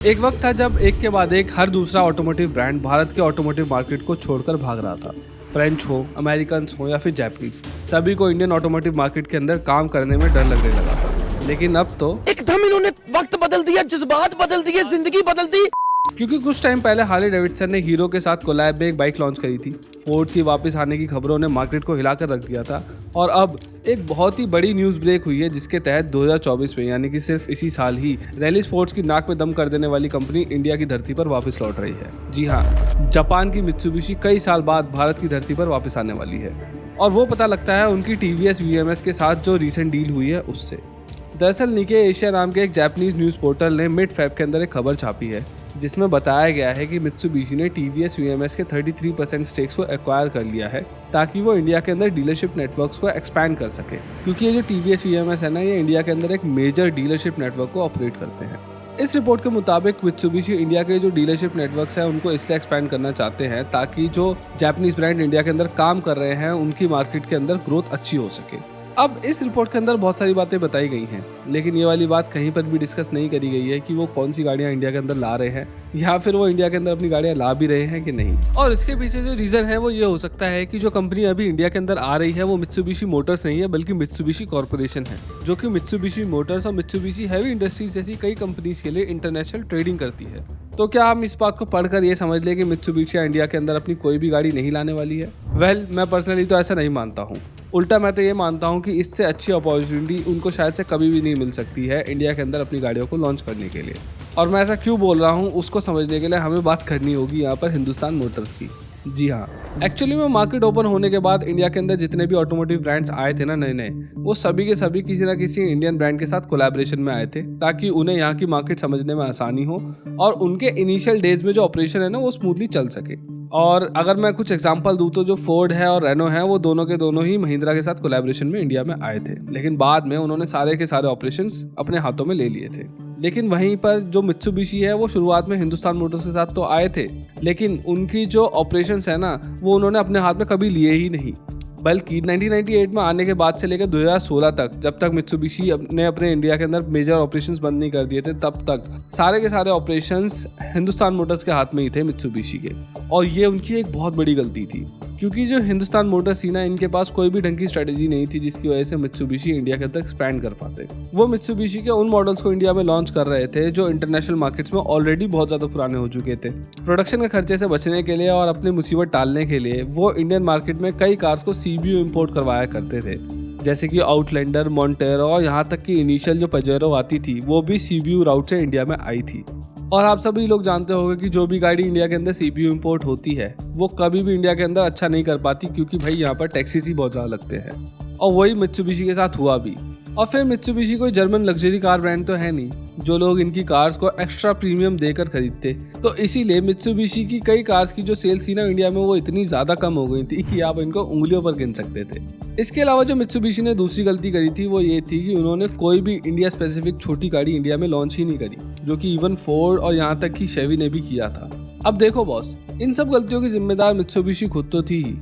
एक वक्त था जब एक के बाद एक हर दूसरा ऑटोमोटिव ब्रांड भारत के ऑटोमोटिव मार्केट को छोड़कर भाग रहा था। फ्रेंच हो, अमेरिकन हो या फिर जापानीज, सभी को इंडियन ऑटोमोटिव मार्केट के अंदर काम करने में डर लगने लगा था। लेकिन अब तो एकदम इन्होंने वक्त बदल दिया, जज्बात बदल दिए, जिंदगी बदल दी। क्योंकि कुछ टाइम पहले हार्ले डेविडसन ने हीरो के साथ कोलैब में एक बाइक लॉन्च करी थी। फोर्ड की वापस आने की खबरों ने मार्केट को हिलाकर रख दिया था और अब एक बहुत ही बड़ी न्यूज़ ब्रेक हुई है, जिसके तहत 2024 में यानी कि सिर्फ इसी साल ही रैली स्पोर्ट्स की नाक में दम कर देने वाली कंपनी इंडिया की धरती पर वापस लौट रही है। जी हाँ, जापान की मित्सुबिशी कई साल बाद भारत की धरती पर वापस आने वाली है और वो पता लगता है उनकी टीवीएस वीएमएस के साथ जो रिसेंट डील हुई है उससे। दरअसल निके एशिया नाम के एक जापानीज न्यूज़ पोर्टल ने मिड फेब के अंदर एक खबर छापी है, जिसमें बताया गया है कि मित्सुबिशी ने टीवीएस वीएमएस के 33% स्टेक्स को एक्वायर कर लिया है ताकि वो इंडिया के अंदर डीलरशिप नेटवर्क्स को एक्सपैंड कर सके। क्योंकि ये जो टीवीएस वीएमएस है ना, ये इंडिया के अंदर एक मेजर डीलरशिप नेटवर्क को ऑपरेट करते हैं। इस रिपोर्ट के मुताबिक मित्सुबिशी इंडिया के जो डीलरशिप नेटवर्क्स हैं उनको इसलिए एक्सपैंड करना चाहते हैं ताकि जो जापानीज ब्रांड इंडिया के अंदर काम कर रहे हैं उनकी मार्केट के अंदर ग्रोथ अच्छी हो सके। अब इस रिपोर्ट के अंदर बहुत सारी बातें बताई गई हैं, लेकिन ये वाली बात कहीं पर भी डिस्कस नहीं करी गई है कि वो कौन सी गाड़ियां इंडिया के अंदर ला रहे हैं या फिर वो इंडिया के अंदर अपनी गाड़ियां ला भी रहे हैं कि नहीं। और इसके पीछे जो रीजन है वो ये हो सकता है कि जो कंपनी अभी इंडिया के अंदर आ रही है वो मित्सुबिशी मोटर्स नहीं है, बल्कि मित्सुबिशी कॉर्पोरेशन है, जो कि मित्सुबिशी मोटर्स और मित्सुबिशी हैवी इंडस्ट्रीज जैसी कई कंपनीज के लिए इंटरनेशनल ट्रेडिंग करती है। तो क्या हम इस बात को पढ़कर ये समझ लें कि मित्सुबिशी इंडिया के अंदर अपनी कोई भी गाड़ी नहीं लाने वाली है? वेल, मैं पर्सनली तो ऐसा नहीं मानता हूँ। उल्टा मैं तो ये मानता हूँ कि इससे अच्छी अपॉर्चुनिटी उनको शायद से कभी भी नहीं मिल सकती है इंडिया के अंदर अपनी गाड़ियों को लॉन्च करने के लिए। और मैं ऐसा क्यों बोल रहा हूँ उसको समझने के लिए हमें बात करनी होगी यहाँ पर हिंदुस्तान मोटर्स की। जी हाँ, एक्चुअली में मार्केट ओपन होने के बाद इंडिया के अंदर जितने भी ऑटोमोटिव ब्रांड्स आए थे ना नए नए, वो सभी के सभी किसी ना किसी इंडियन ब्रांड के साथ कोलैबोरेशन में आए थे ताकि उन्हें यहाँ की मार्केट समझने में आसानी हो और उनके इनिशियल डेज में जो ऑपरेशन है ना वो स्मूथली चल सके। और अगर मैं कुछ एग्जांपल दूं तो जो फोर्ड है और रेनो है वो दोनों के दोनों ही महिंद्रा के साथ कोलैबोरेशन में इंडिया में आए थे, लेकिन बाद में उन्होंने सारे के सारे ऑपरेशंस अपने हाथों में ले लिए थे। लेकिन वहीं पर जो मित्सुबिशी है वो शुरुआत में हिंदुस्तान मोटर्स के साथ तो आए थे, लेकिन उनकी जो ऑपरेशंस है ना वो उन्होंने अपने हाथ में कभी लिए ही नहीं। बल्कि 1998 में आने के बाद से लेकर 2016 तक, जब तक मित्सुबिशी ने अपने इंडिया के अंदर मेजर ऑपरेशंस बंद नहीं कर दिए थे, तब तक सारे के सारे ऑपरेशंस हिंदुस्तान मोटर्स के हाथ में ही थे मित्सुबिशी के। और ये उनकी एक बहुत बड़ी गलती थी, क्योंकि जो हिंदुस्तान मोटर्स थी ना, इनके पास कोई भी ढंग की स्ट्रेटेजी नहीं थी जिसकी वजह से मित्सुबिशी इंडिया के अंदर एक्सपैंड कर पाते। वो मित्सुबिशी के उन मॉडल्स को इंडिया में लॉन्च कर रहे थे जो इंटरनेशनल मार्केट्स में ऑलरेडी बहुत ज़्यादा पुराने हो चुके थे। प्रोडक्शन के खर्चे से बचने के लिए और अपनी मुसीबत टालने के लिए वो इंडियन मार्केट में कई कार्स को सीबीयू इंपोर्ट करवाया करते थे, जैसे कि आउटलैंडर, मोंटेरो और यहाँ तक कि इनिशियल जो पजेरो आती थी वो भी सीबीयू राउट से इंडिया में आई थी। और आप सभी लोग जानते होंगे कि जो भी गाड़ी इंडिया के अंदर सीपीयू इंपोर्ट होती है वो कभी भी इंडिया के अंदर अच्छा नहीं कर पाती, क्योंकि भाई यहाँ पर टैक्सेस ही बहुत ज़्यादा लगते हैं। और वही मित्सुबिशी के साथ हुआ भी। और फिर मित्सुबिशी कोई जर्मन लग्जरी कार ब्रांड तो है नहीं जो लोग इनकी कार्स को एक्स्ट्रा प्रीमियम देकर खरीदते, तो इसीलिए मित्सुबिशी की कई कार्स की जो सेल्स थी ना इंडिया में वो इतनी ज़्यादा कम हो गई थी कि आप इनको उंगलियों पर गिन सकते थे। इसके अलावा जो मित्सुबिशी ने दूसरी गलती करी थी वो ये थी कि उन्होंने कोई भी इंडिया स्पेसिफिक छोटी गाड़ी इंडिया में लॉन्च ही नहीं करी, जो कि इवन फोर्ड और यहाँ तक कि शेवी ने भी किया था। अब देखो बॉस, इन सब गलतियों की जिम्मेदार मित्सुबिशी खुद तो थी ही,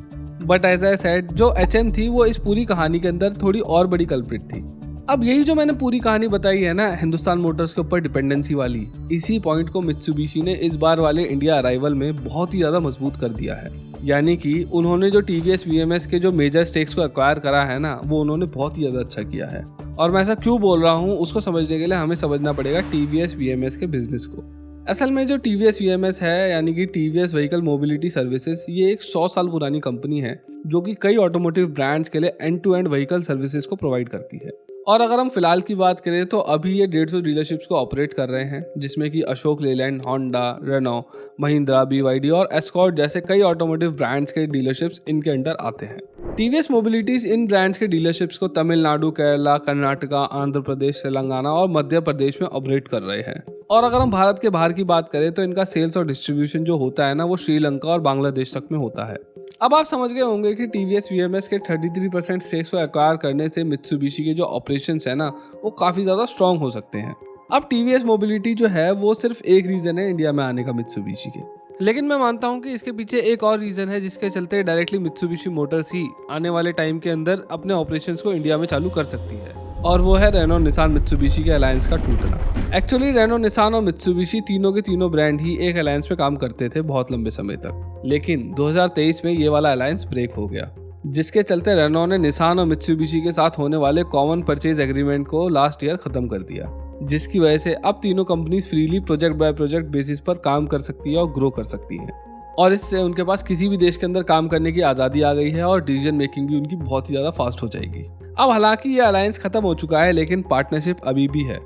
बट एज आई सेड जो एचएम थी वो इस पूरी कहानी के अंदर थोड़ी और बड़ी कल्प्रिट थी। अब यही जो मैंने पूरी कहानी बताई है ना हिंदुस्तान मोटर्स के ऊपर डिपेंडेंसी वाली, इसी पॉइंट को मित्सुबिशी ने इस बार वाले इंडिया अराइवल में बहुत ही ज़्यादा मजबूत कर दिया है। यानी कि उन्होंने जो टीवीएस वीएमएस के जो मेजर स्टेक्स को एक्वायर करा है ना वो उन्होंने बहुत ही ज़्यादा अच्छा किया है। और मैं ऐसा क्यों बोल रहा हूँ उसको समझने के लिए हमें समझना पड़ेगा टीवीएस वीएमएस के बिजनेस को। असल में जो टीवीएस वीएमएस है यानी कि टीवीएस व्हीकल मोबिलिटी सर्विसेज, ये एक 100 साल पुरानी कंपनी है जो कि कई ऑटोमोटिव ब्रांड्स के लिए end to end vehicle services को प्रोवाइड करती है। और अगर हम फिलहाल की बात करें तो अभी ये 150 डीलरशिप्स को ऑपरेट कर रहे हैं, जिसमें कि Ashok Leyland, Honda, Renault, Mahindra, BYD और एस्कॉर्ट जैसे कई ऑटोमोटिव ब्रांड्स के डीलरशिप्स इनके अंडर आते हैं। टीवीएस मोबिलिटीज इन ब्रांड्स के डीलरशिप्स को तमिलनाडु, केरला, कर्नाटका, आंध्र प्रदेश, तेलंगाना और मध्य प्रदेश में ऑपरेट कर रहे हैं। और अगर हम भारत के बाहर की बात करें तो इनका सेल्स और डिस्ट्रीब्यूशन जो होता है ना वो श्रीलंका और बांग्लादेश तक में होता है। अब आप समझ गए होंगे कि टीवीएस वीएमएस के 33% स्टेक्स को एक्वायर करने से मित्सुबिशी के जो ऑपरेशंस है ना वो काफ़ी ज़्यादा स्ट्रॉन्ग हो सकते हैं। अब टीवीएस मोबिलिटी जो है वो सिर्फ एक रीज़न है इंडिया में आने का मित्सुबिशी के, लेकिन मैं मानता हूँ कि इसके पीछे एक और रीज़न है जिसके चलते डायरेक्टली मित्सुबिशी मोटर्स ही आने वाले टाइम के अंदर अपने ऑपरेशंस को इंडिया में चालू कर सकती है। और वो है रेनो, निसान, मित्सुबिशी के अलायंस का टूटना। एक्चुअली रेनो, निसान और मित्सुबिशी तीनों के तीनों ब्रांड ही एक अलायंस में काम करते थे बहुत लंबे समय तक, लेकिन 2023 में ये वाला अलायंस ब्रेक हो गया, जिसके चलते रेनो ने निसान और मित्सुबिशी के साथ होने वाले कॉमन परचेज एग्रीमेंट को लास्ट ईयर खत्म कर दिया, जिसकी वजह से अब तीनों companies freely project by project basis पर काम कर सकती है और ग्रो कर सकती है, और इससे उनके पास किसी भी देश के अंदर काम करने की आज़ादी आ गई है और डिसीजन मेकिंग भी उनकी बहुत ही ज़्यादा फास्ट हो जाएगी। अब हालांकि ये अलायंस खत्म हो चुका है, लेकिन पार्टनरशिप अभी भी है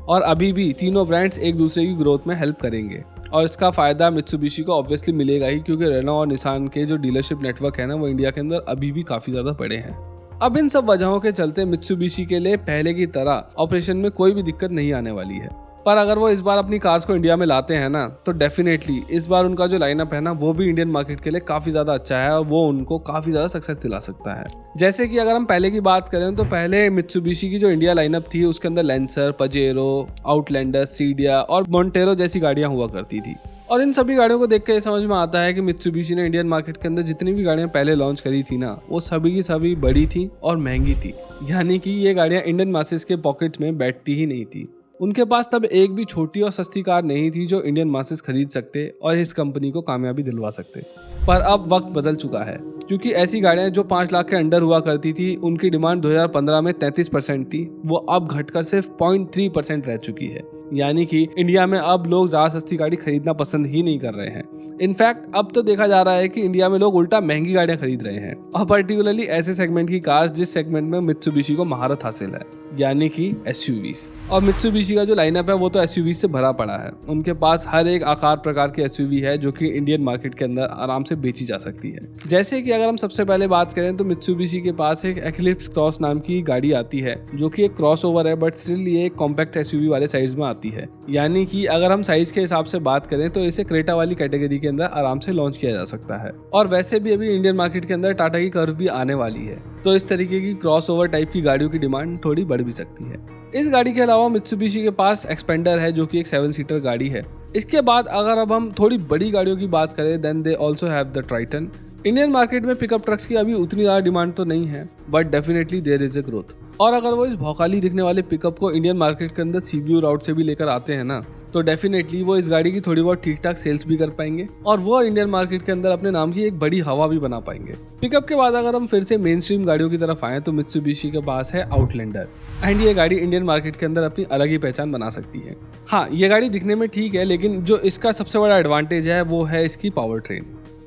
और अभी भी तीनों ब्रांड्स एक दूसरे की ग्रोथ में हेल्प करेंगे, और इसका फ़ायदा मित्सुबिशी को ऑब्वियसली मिलेगा ही, क्योंकि रेनो और निसान के जो डीलरशिप नेटवर्क है ना, वो इंडिया के अंदर अभी भी काफ़ी ज़्यादा बड़े हैं। अब इन सब वजहों के चलते मित्सुबिशी के लिए पहले की तरह ऑपरेशन में कोई भी दिक्कत नहीं आने वाली है, पर अगर वो इस बार अपनी कार्स को इंडिया में लाते हैं ना, तो डेफिनेटली इस बार उनका जो लाइनअप है ना, वो भी इंडियन मार्केट के लिए काफ़ी ज़्यादा अच्छा है और वो उनको काफ़ी ज़्यादा सक्सेस दिला सकता है। जैसे कि अगर हम पहले की बात करें तो पहले मित्सुबिशी की जो इंडिया लाइनअप थी उसके अंदर लेंसर, पजेरो, आउटलैंडर, सीडिया और मोंटेरो जैसी गाड़ियाँ हुआ करती थी, और इन सभी गाड़ियों को देख के समझ में आता है कि मित्सुबिशी ने इंडियन मार्केट के अंदर जितनी भी गाड़ियां पहले लॉन्च करी थी ना, वो सभी की सभी बड़ी थी और महंगी थी, यानी कि ये गाड़ियां इंडियन मासेस के पॉकेट में बैठती ही नहीं थी। उनके पास तब एक भी छोटी और सस्ती कार नहीं थी जो इंडियन मासेस खरीद सकते और इस कंपनी को कामयाबी दिलवा सकते। पर अब वक्त बदल चुका है, क्योंकि ऐसी गाड़ियां जो 5 लाख के अंडर हुआ करती थी, उनकी डिमांड 2015 में 33% थी, वो अब घटकर सिर्फ 0.3% रह चुकी है। यानी कि इंडिया में अब लोग ज़्यादा सस्ती गाड़ी खरीदना पसंद ही नहीं कर रहे हैं। इनफैक्ट अब तो देखा जा रहा है कि इंडिया में लोग उल्टा महंगी गाड़ियां खरीद रहे हैं, और पर्टिकुलरली ऐसे सेगमेंट की कार्स जिस सेगमेंट में मित्सुबिशी को महारत हासिल है, यानी कि एसयूवीज। और मित्सुबिशी का जो लाइनअप है वो तो एसयूवीज से भरा पड़ा है। उनके पास हर एक आकार प्रकार की एसयूवी है जो कि इंडियन मार्केट के अंदर आराम से बेची जा सकती है। जैसे कि अगर हम सबसे पहले बात करें तो मित्सुबिशी के पास एक एक्लिप्स क्रॉस नाम की गाड़ी आती है, जो कि एक क्रॉसओवर है, बट स्टिल ये एक कॉम्पैक्ट एसयूवी वाले साइज में आती है। यानी कि अगर हम साइज के हिसाब से बात करें तो इसे क्रेटा वाली कैटेगरी के अंदर आराम से लॉन्च किया जा सकता है। और वैसे भी अभी इंडियन मार्केट के अंदर टाटा की कर्व भी आने वाली है, तो इस तरीके की क्रॉसओवर टाइप की गाड़ियों की डिमांड थोड़ी बढ़ भी सकती है। इस गाड़ी के अलावा मित्सुबिशी के पास एक्सपेंडर है, जो कि एक 7 सीटर गाड़ी है। इसके बाद अगर अब हम थोड़ी बड़ी गाड़ियों की बात करें, then they also have the Triton. Indian market में पिकअप ट्रक्स की अभी उतनी ज़्यादा डिमांड तो नहीं है, but definitely there is a growth. और अगर वो इस भौकाली दिखने वाले पिकअप को इंडियन मार्केट के अंदर सीबीयू राउट से भी लेकर आते हैं ना, तो डेफिनेटली वो इस गाड़ी की थोड़ी बहुत ठीक ठाक सेल्स भी कर पाएंगे और वो इंडियन मार्केट के अंदर अपने नाम की एक बड़ी हवा भी बना पाएंगे। पिकअप के बाद अगर हम फिर से मेन स्ट्रीम गाड़ियों की तरफ आएँ तो मित्सुबिशी के पास है आउटलैंडर, एंड ये गाड़ी इंडियन मार्केट के अंदर अपनी अलग ही पहचान बना सकती है। हाँ, ये गाड़ी दिखने में ठीक है, लेकिन जो इसका सबसे बड़ा एडवांटेज है वो है इसकी पावर ट्रेन,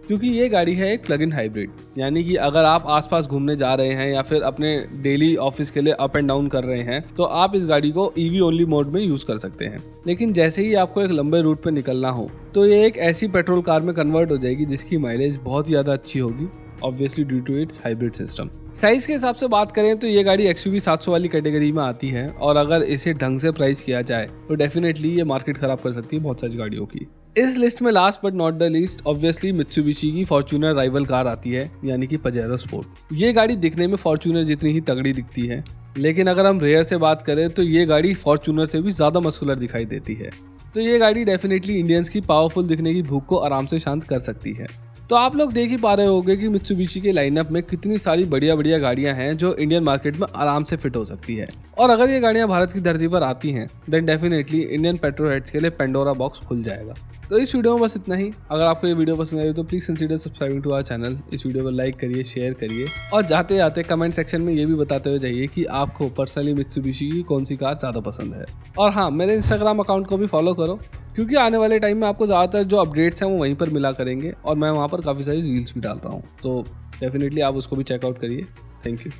क्योंकि ये गाड़ी है एक प्लग इन हाइब्रिड। यानी कि अगर आप आसपास घूमने जा रहे हैं या फिर अपने डेली ऑफिस के लिए अप एंड डाउन कर रहे हैं, तो आप इस गाड़ी को ईवी ओनली मोड में यूज़ कर सकते हैं। लेकिन जैसे ही आपको एक लंबे रूट पर निकलना हो, तो ये एक ऐसी पेट्रोल कार में कन्वर्ट हो जाएगी जिसकी माइलेज बहुत ही ज़्यादा अच्छी होगी, obviously due to its hybrid system. Size के हिसाब से बात करें तो ये गाड़ी XUV 700 वाली कैटेगरी में आती है, और अगर इसे ढंग से प्राइस किया जाए तो डेफिनेटली ये मार्केट खराब कर सकती है बहुत सारी गाड़ियों की। इस लिस्ट में last but not the least obviously Mitsubishi की फॉर्च्यूनर राइवल कार आती है, यानी कि पजेरो स्पोर्ट। ये गाड़ी दिखने में फॉर्च्यूनर जितनी ही तगड़ी दिखती है, लेकिन अगर हम रेयर से बात करें तो ये गाड़ी फॉर्च्यूनर से भी ज़्यादा मस्कुलर दिखाई देती है। तो ये गाड़ी डेफिनेटली इंडियंस की पावरफुल दिखने की भूख को आराम से शांत कर सकती है। तो आप लोग देख ही पा रहे होंगे कि मित्सुबिशी के लाइनअप में कितनी सारी बढ़िया बढ़िया गाड़ियां हैं जो इंडियन मार्केट में आराम से फिट हो सकती है। और अगर ये गाड़ियां भारत की धरती पर आती हैं, then definitely Indian petrol heads के लिए पेंडोरा बॉक्स खुल जाएगा। तो इस वीडियो में बस इतना ही। अगर आपको ये वीडियो पसंद आई तो please consider subscribing to our channel. इस वीडियो को लाइक करिए, शेयर करिए, और जाते जाते कमेंट सेक्शन में ये भी बताते हुए जाइए कि आपको पर्सनली मित्सुबिशी की कौन सी कार ज़्यादा पसंद है। और हाँ, मेरे इंस्टाग्राम अकाउंट को भी फॉलो करो, क्योंकि आने वाले टाइम में आपको ज़्यादातर जो अपडेट्स हैं वो वहीं पर मिला करेंगे, और मैं वहाँ पर काफ़ी सारी रील्स भी डाल रहा हूँ, तो डेफिनेटली आप उसको भी चेकआउट करिए। Thank you.